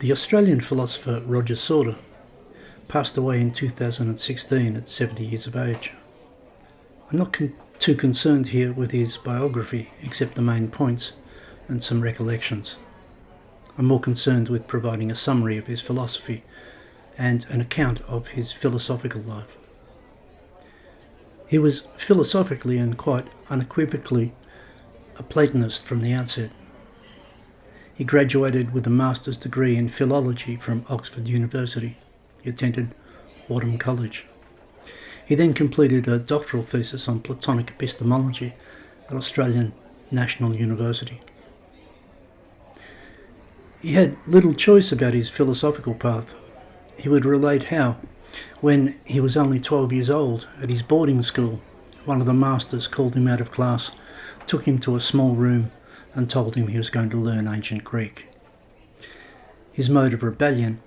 The Australian philosopher Roger Sauder passed away in 2016 at 70 years of age. I'm not too concerned here with his biography, except the main points and some recollections. I'm more concerned with providing a summary of his philosophy and an account of his philosophical life. He was philosophically and quite unequivocally a Platonist from the outset. He graduated with a master's degree in philology from Oxford University. He attended Wadham College. He then completed a doctoral thesis on Platonic epistemology at Australian National University. He had little choice about his philosophical path. He would relate how, when he was only 12 years old, at his boarding school, one of the masters called him out of class, took him to a small room and told him he was going to learn ancient Greek. His mode of rebellion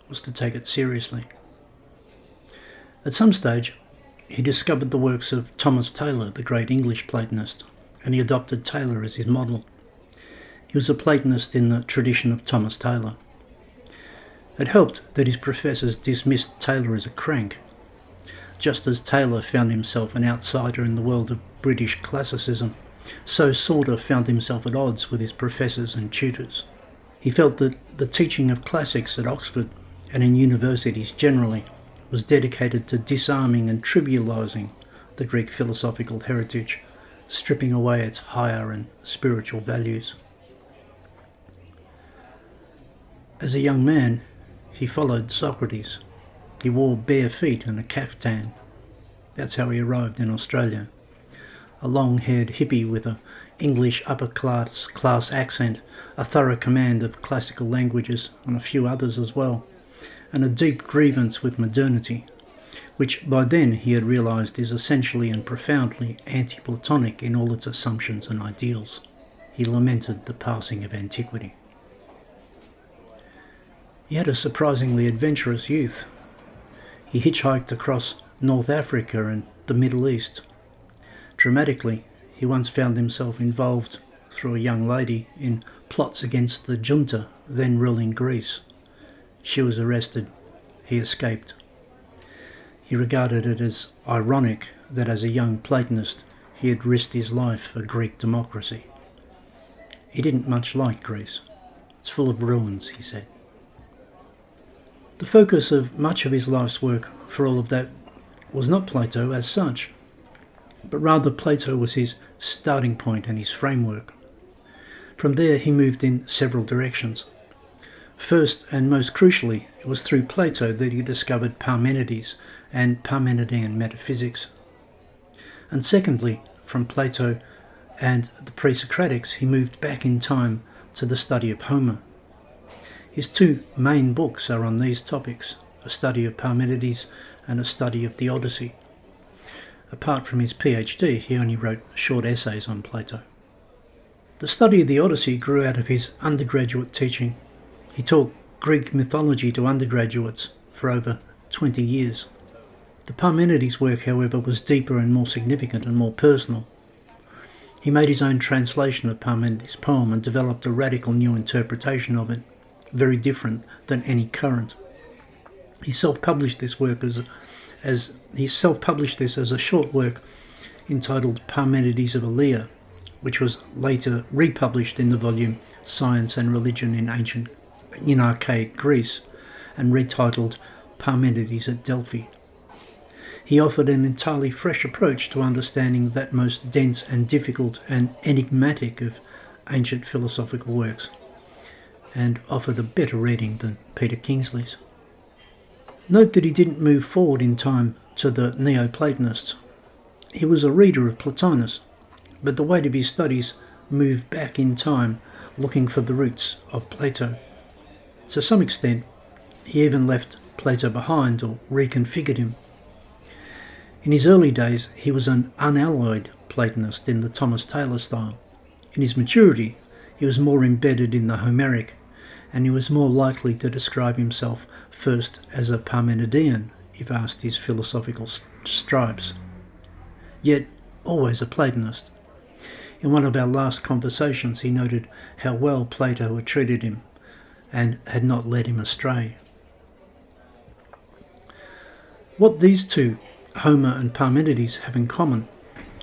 was to take it seriously. At some stage, he discovered the works of Thomas Taylor, the great English Platonist, and he adopted Taylor as his model. He was a Platonist in the tradition of Thomas Taylor. It helped that his professors dismissed Taylor as a crank, just as Taylor found himself an outsider in the world of British classicism. So Sauder found himself at odds with his professors and tutors. He felt that the teaching of classics at Oxford and in universities generally was dedicated to disarming and trivialising the Greek philosophical heritage, stripping away its higher and spiritual values. As a young man, he followed Socrates. He wore bare feet and a caftan. That's how he arrived in Australia. A long-haired hippie with an English upper-class accent, a thorough command of classical languages and a few others as well, and a deep grievance with modernity, which by then he had realised is essentially and profoundly anti-Platonic in all its assumptions and ideals. He lamented the passing of antiquity. He had a surprisingly adventurous youth. He hitchhiked across North Africa and the Middle East. Dramatically, he once found himself involved, through a young lady, in plots against the junta then ruling Greece. She was arrested. He escaped. He regarded it as ironic that as a young Platonist he had risked his life for Greek democracy. He didn't much like Greece. It's full of ruins, he said. The focus of much of his life's work, for all of that, was not Plato as such, but rather Plato was his starting point and his framework. From there he moved in several directions. First and most crucially, it was through Plato that he discovered Parmenides and Parmenidean metaphysics. And secondly, from Plato and the pre-Socratics, he moved back in time to the study of Homer. His two main books are on these topics, a study of Parmenides and a study of the Odyssey. Apart from his PhD, he only wrote short essays on Plato. The study of the Odyssey grew out of his undergraduate teaching. He taught Greek mythology to undergraduates for over 20 years. The Parmenides work, however, was deeper and more significant and more personal. He made his own translation of Parmenides' poem and developed a radical new interpretation of it, very different than any current. He self-published this as a short work entitled Parmenides of Elea, which was later republished in the volume Science and Religion in Archaic Greece and retitled Parmenides at Delphi. He offered an entirely fresh approach to understanding that most dense and difficult and enigmatic of ancient philosophical works, and offered a better reading than Peter Kingsley's. Note that he didn't move forward in time to the Neoplatonists. He was a reader of Plotinus, but the weight of his studies moved back in time, looking for the roots of Plato. To some extent, he even left Plato behind or reconfigured him. In his early days, he was an unalloyed Platonist in the Thomas Taylor style. In his maturity, he was more embedded in the Homeric, and he was more likely to describe himself first as a Parmenidean if asked his philosophical stripes, yet always a Platonist. In one of our last conversations, he noted how well Plato had treated him, and had not led him astray. What these two, Homer and Parmenides, have in common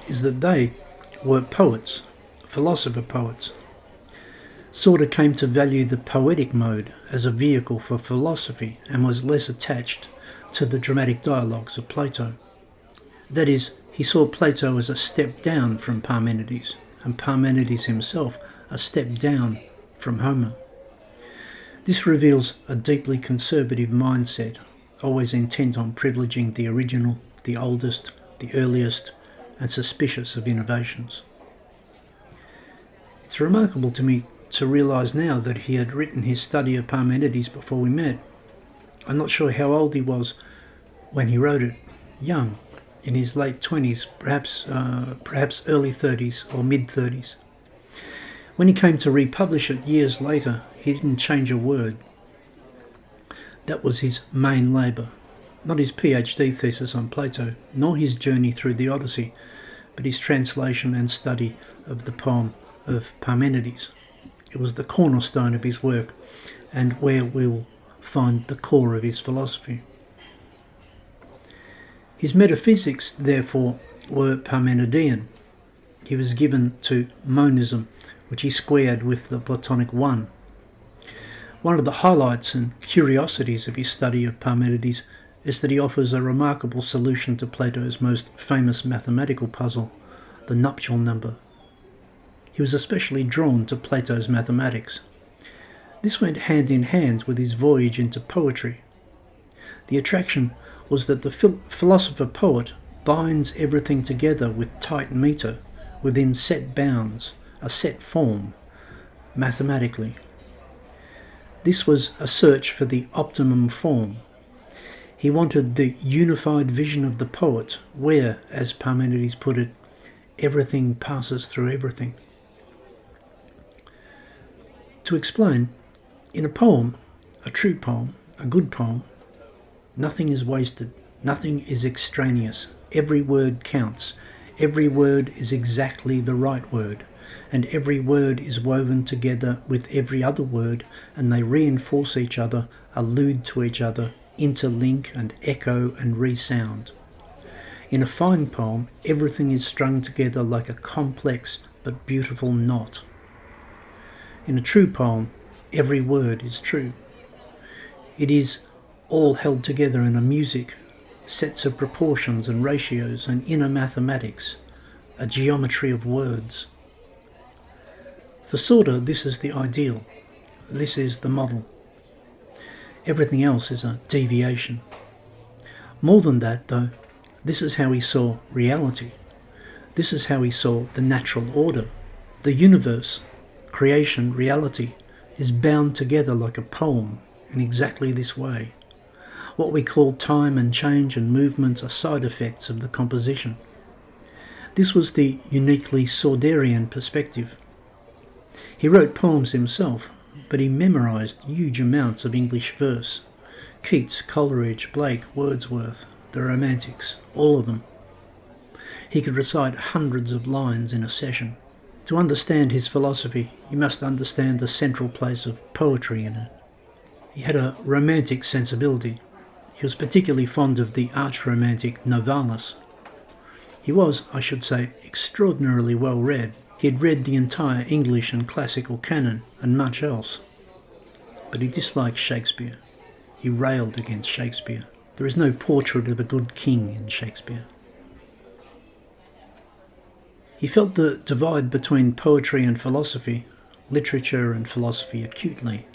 is that they were poets, philosopher poets. Sauter came to value the poetic mode as a vehicle for philosophy and was less attached to the dramatic dialogues of Plato. That is, he saw Plato as a step down from Parmenides, and Parmenides himself a step down from Homer. This reveals a deeply conservative mindset, always intent on privileging the original, the oldest, the earliest, and suspicious of innovations. It's remarkable to me to realise now that he had written his study of Parmenides before we met. I'm not sure how old he was when he wrote it. Young, in his late 20s, perhaps early 30s or mid-30s. When he came to republish it years later, he didn't change a word. That was his main labour, not his PhD thesis on Plato, nor his journey through the Odyssey, but his translation and study of the poem of Parmenides. It was the cornerstone of his work and where we will find the core of his philosophy. His metaphysics, therefore, were Parmenidean. He was given to monism, which he squared with the Platonic one. One of the highlights and curiosities of his study of Parmenides is that he offers a remarkable solution to Plato's most famous mathematical puzzle, the nuptial number. He was especially drawn to Plato's mathematics. This went hand in hand with his voyage into poetry. The attraction was that the philosopher-poet binds everything together with tight metre, within set bounds, a set form, mathematically. This was a search for the optimum form. He wanted the unified vision of the poet where, as Parmenides put it, everything passes through everything. To explain, in a poem, a true poem, a good poem, nothing is wasted, nothing is extraneous, every word counts, every word is exactly the right word, and every word is woven together with every other word, and they reinforce each other, allude to each other, interlink and echo and resound. In a fine poem, everything is strung together like a complex but beautiful knot. In a true poem, every word is true. It is all held together in a music, sets of proportions and ratios and inner mathematics, a geometry of words. For Sauter, this is the ideal. This is the model. Everything else is a deviation. More than that, though, this is how he saw reality. This is how he saw the natural order. The universe, creation, reality, is bound together like a poem in exactly this way. What we call time and change and movement are side effects of the composition. This was the uniquely Sauterian perspective. He wrote poems himself, but he memorised huge amounts of English verse. Keats, Coleridge, Blake, Wordsworth, the Romantics, all of them. He could recite hundreds of lines in a session. To understand his philosophy, you must understand the central place of poetry in it. He had a romantic sensibility. He was particularly fond of the arch-romantic Novalis. He was, I should say, extraordinarily well read. He had read the entire English and classical canon and much else. But he disliked Shakespeare. He railed against Shakespeare. There is no portrait of a good king in Shakespeare. He felt the divide between poetry and philosophy, literature and philosophy acutely.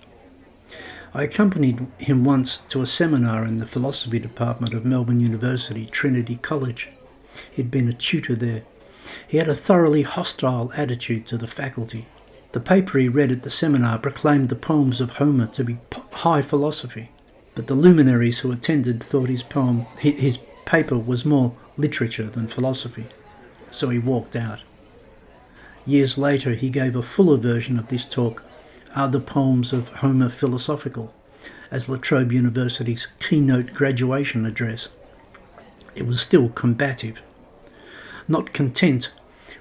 I accompanied him once to a seminar in the philosophy department of Melbourne University, Trinity College. He'd been a tutor there. He had a thoroughly hostile attitude to the faculty. The paper he read at the seminar proclaimed the poems of Homer to be high philosophy, but the luminaries who attended thought his paper was more literature than philosophy. So he walked out. Years later, he gave a fuller version of this talk, Are the Poems of Homer Philosophical?, as La Trobe University's keynote graduation address. It was still combative. Not content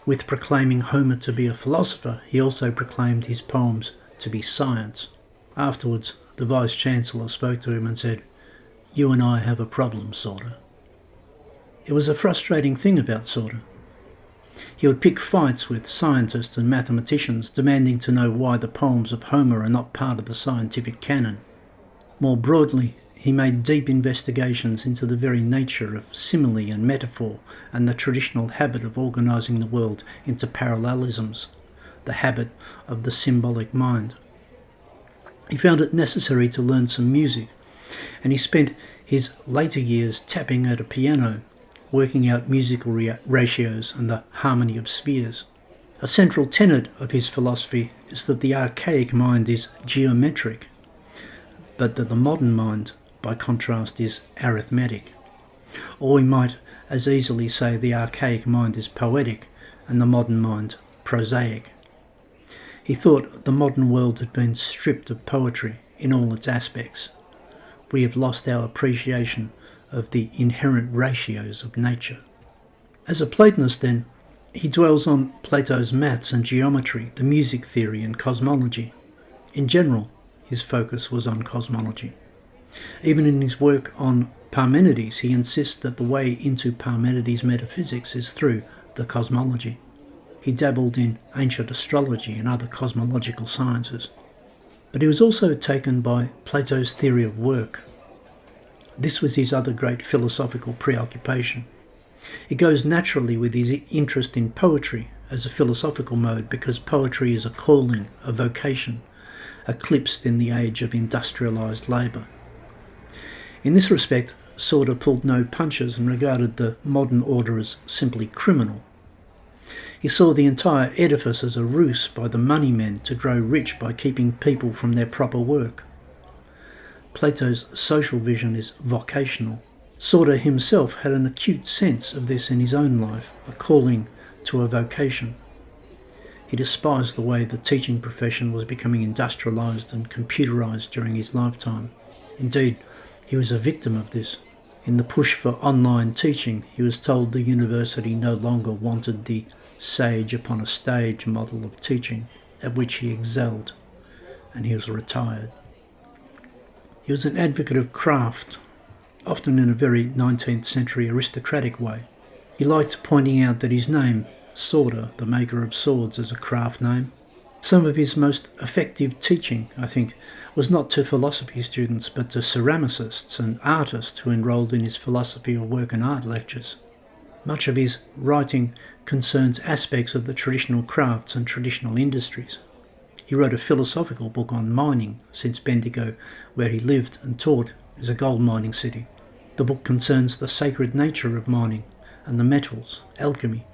with proclaiming Homer to be a philosopher, he also proclaimed his poems to be science. Afterwards, the Vice-Chancellor spoke to him and said, "You and I have a problem, Sorter." It was a frustrating thing about Sorter. He would pick fights with scientists and mathematicians, demanding to know why the poems of Homer are not part of the scientific canon. More broadly, he made deep investigations into the very nature of simile and metaphor and the traditional habit of organising the world into parallelisms, the habit of the symbolic mind. He found it necessary to learn some music, and he spent his later years tapping at a piano, working out musical ratios and the harmony of spheres. A central tenet of his philosophy is that the archaic mind is geometric, but that the modern mind, by contrast, is arithmetic. Or we might as easily say the archaic mind is poetic and the modern mind prosaic. He thought the modern world had been stripped of poetry in all its aspects. We have lost our appreciation of the inherent ratios of nature. As a Platonist, then, he dwells on Plato's maths and geometry, the music theory and cosmology. In general, his focus was on cosmology. Even in his work on Parmenides, he insists that the way into Parmenides' metaphysics is through the cosmology. He dabbled in ancient astrology and other cosmological sciences. But he was also taken by Plato's theory of work. This was his other great philosophical preoccupation. It goes naturally with his interest in poetry as a philosophical mode, because poetry is a calling, a vocation, eclipsed in the age of industrialised labour. In this respect, Sorter pulled no punches and regarded the modern order as simply criminal. He saw the entire edifice as a ruse by the money men to grow rich by keeping people from their proper work. Plato's social vision is vocational. Sorter himself had an acute sense of this in his own life, a calling to a vocation. He despised the way the teaching profession was becoming industrialised and computerised during his lifetime. Indeed, he was a victim of this. In the push for online teaching, he was told the university no longer wanted the sage upon a stage model of teaching, at which he excelled, and he was retired. He was an advocate of craft, often in a very 19th century aristocratic way. He liked pointing out that his name, Sorter, the maker of swords, is a craft name. Some of his most effective teaching, I think, was not to philosophy students but to ceramicists and artists who enrolled in his philosophy of work and art lectures. Much of his writing concerns aspects of the traditional crafts and traditional industries. He wrote a philosophical book on mining, since Bendigo, where he lived and taught, is a gold mining city. The book concerns the sacred nature of mining and the metals, alchemy,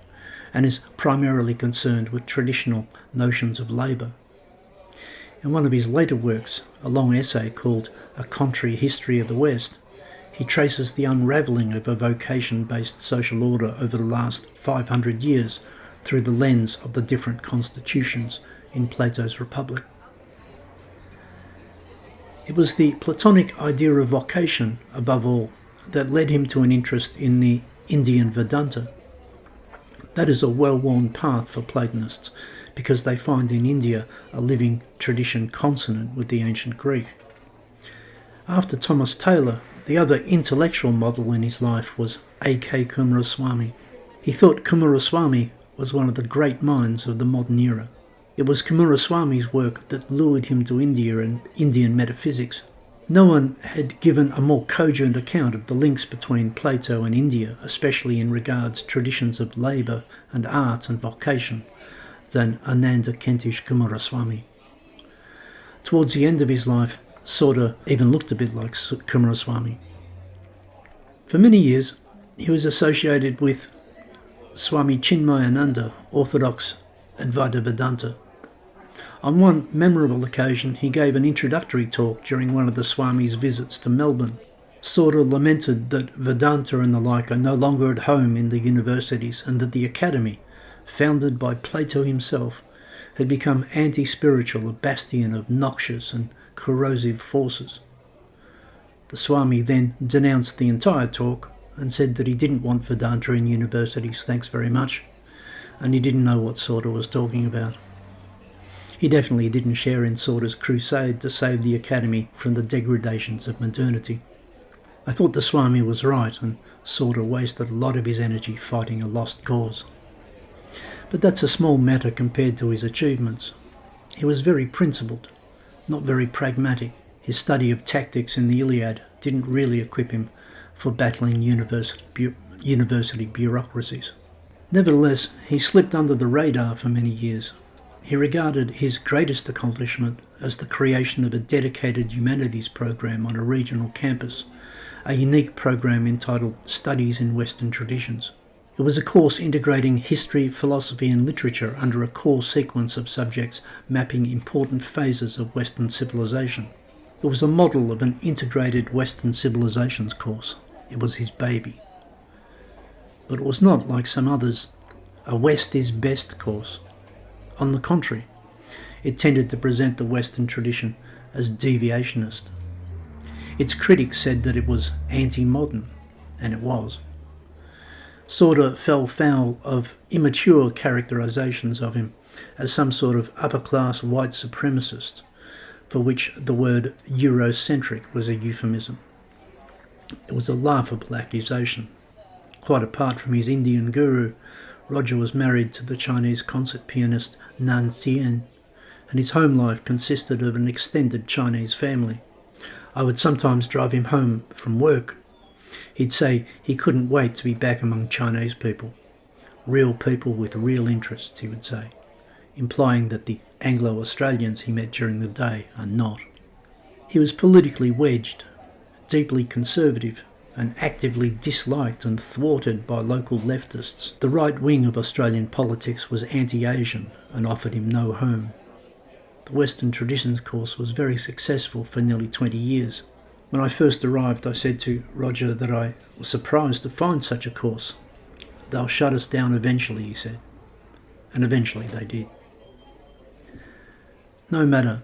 and is primarily concerned with traditional notions of labour. In one of his later works, a long essay called A Contrary History of the West, he traces the unravelling of a vocation-based social order over the last 500 years through the lens of the different constitutions in Plato's Republic. It was the Platonic idea of vocation, above all, that led him to an interest in the Indian Vedanta. That is a well-worn path for Platonists, because they find in India a living tradition consonant with the ancient Greek. After Thomas Taylor, the other intellectual model in his life was A.K. Coomaraswamy. He thought Coomaraswamy was one of the great minds of the modern era. It was Coomaraswamy's work that lured him to India and Indian metaphysics. No one had given a more cogent account of the links between Plato and India, especially in regards traditions of labour and art and vocation, than Ananda Kentish Coomaraswamy. Towards the end of his life, Sorter even looked a bit like Coomaraswamy. For many years, he was associated with Swami Chinmayananda, Orthodox Advaita Vedanta. On one memorable occasion, he gave an introductory talk during one of the Swami's visits to Melbourne. Sorter lamented that Vedanta and the like are no longer at home in the universities, and that the academy, founded by Plato himself, had become anti-spiritual, a bastion of noxious and corrosive forces. The Swami then denounced the entire talk and said that he didn't want Vedanta in universities, thanks very much, and he didn't know what Sorter was talking about. He definitely didn't share in Sauter's crusade to save the Academy from the degradations of modernity. I thought the Swami was right, and Sauter wasted a lot of his energy fighting a lost cause. But that's a small matter compared to his achievements. He was very principled, not very pragmatic. His study of tactics in the Iliad didn't really equip him for battling university bureaucracies. Nevertheless, he slipped under the radar for many years. He regarded his greatest accomplishment as the creation of a dedicated humanities program on a regional campus, a unique program entitled Studies in Western Traditions. It was a course integrating history, philosophy and literature under a core sequence of subjects mapping important phases of Western civilization. It was a model of an integrated Western civilizations course. It was his baby. But it was not, like some others, a West is best course. On the contrary, it tended to present the Western tradition as deviationist. Its critics said that it was anti-modern, and it was. Sauter fell foul of immature characterizations of him as some sort of upper-class white supremacist, for which the word Eurocentric was a euphemism. It was a laughable accusation. Quite apart from his Indian guru, Roger was married to the Chinese concert pianist Nan Xian, and his home life consisted of an extended Chinese family. I would sometimes drive him home from work. He'd say he couldn't wait to be back among Chinese people. Real people with real interests, he would say, implying that the Anglo-Australians he met during the day are not. He was politically wedged, deeply conservative, and actively disliked and thwarted by local leftists. The right wing of Australian politics was anti-Asian and offered him no home. The Western Traditions course was very successful for nearly 20 years. When I first arrived, I said to Roger that I was surprised to find such a course. They'll shut us down eventually, he said. And eventually they did. No matter.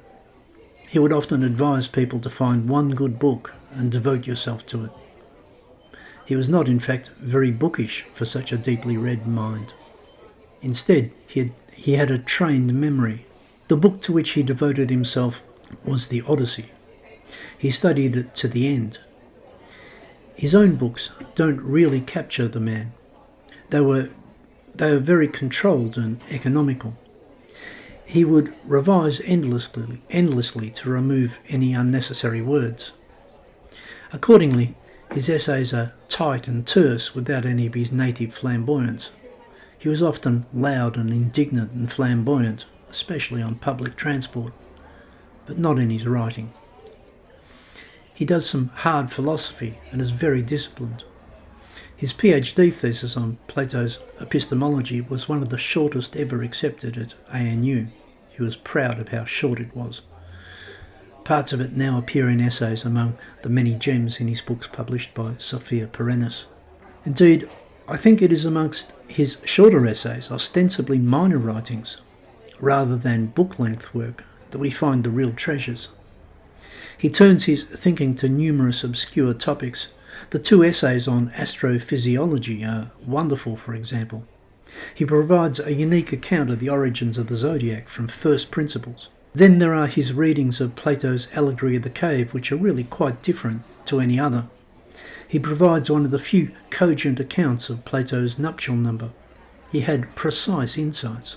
He would often advise people to find one good book and devote yourself to it. He was not, in fact, very bookish for such a deeply read mind. Instead, he had a trained memory. The book to which he devoted himself was the Odyssey. He studied it to the end. His own books don't really capture the man. They are very controlled and economical. He would revise endlessly to remove any unnecessary words. Accordingly, his essays are tight and terse without any of his native flamboyance. He was often loud and indignant and flamboyant, especially on public transport, but not in his writing. He does some hard philosophy and is very disciplined. His PhD thesis on Plato's epistemology was one of the shortest ever accepted at ANU. He was proud of how short it was. Parts of it now appear in essays among the many gems in his books published by Sophia Perennis. Indeed, I think it is amongst his shorter essays, ostensibly minor writings, rather than book-length work, that we find the real treasures. He turns his thinking to numerous obscure topics. The 2 essays on astrophysiology are wonderful, for example. He provides a unique account of the origins of the zodiac from first principles. Then there are his readings of Plato's Allegory of the Cave, which are really quite different to any other. He provides one of the few cogent accounts of Plato's nuptial number. He had precise insights.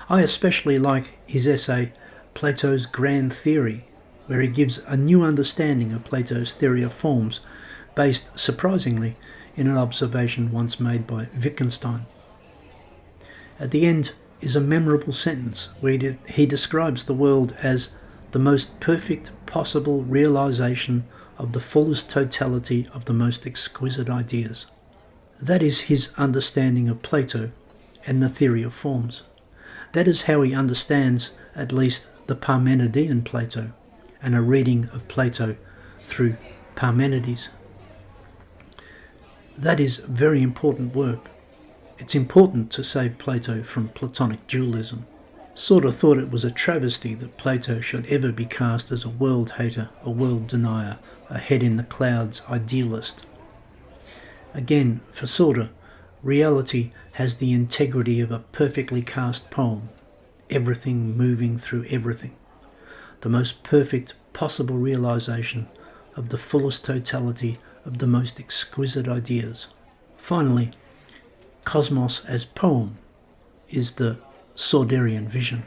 I especially like his essay, Plato's Grand Theory, where he gives a new understanding of Plato's theory of forms, based, surprisingly, in an observation once made by Wittgenstein. At the end is a memorable sentence where he describes the world as the most perfect possible realization of the fullest totality of the most exquisite ideas. That is his understanding of Plato and the theory of forms. That is how he understands at least the Parmenidean Plato and a reading of Plato through Parmenides. That is very important work. It's important to save Plato from Platonic dualism. Sauter thought it was a travesty that Plato should ever be cast as a world hater, a world denier, a head-in-the-clouds idealist. Again, for Sauter, reality has the integrity of a perfectly cast poem. everything moving through everything, the most perfect possible realization of the fullest totality of the most exquisite ideas. Finally, cosmos as poem is the Saunderian vision.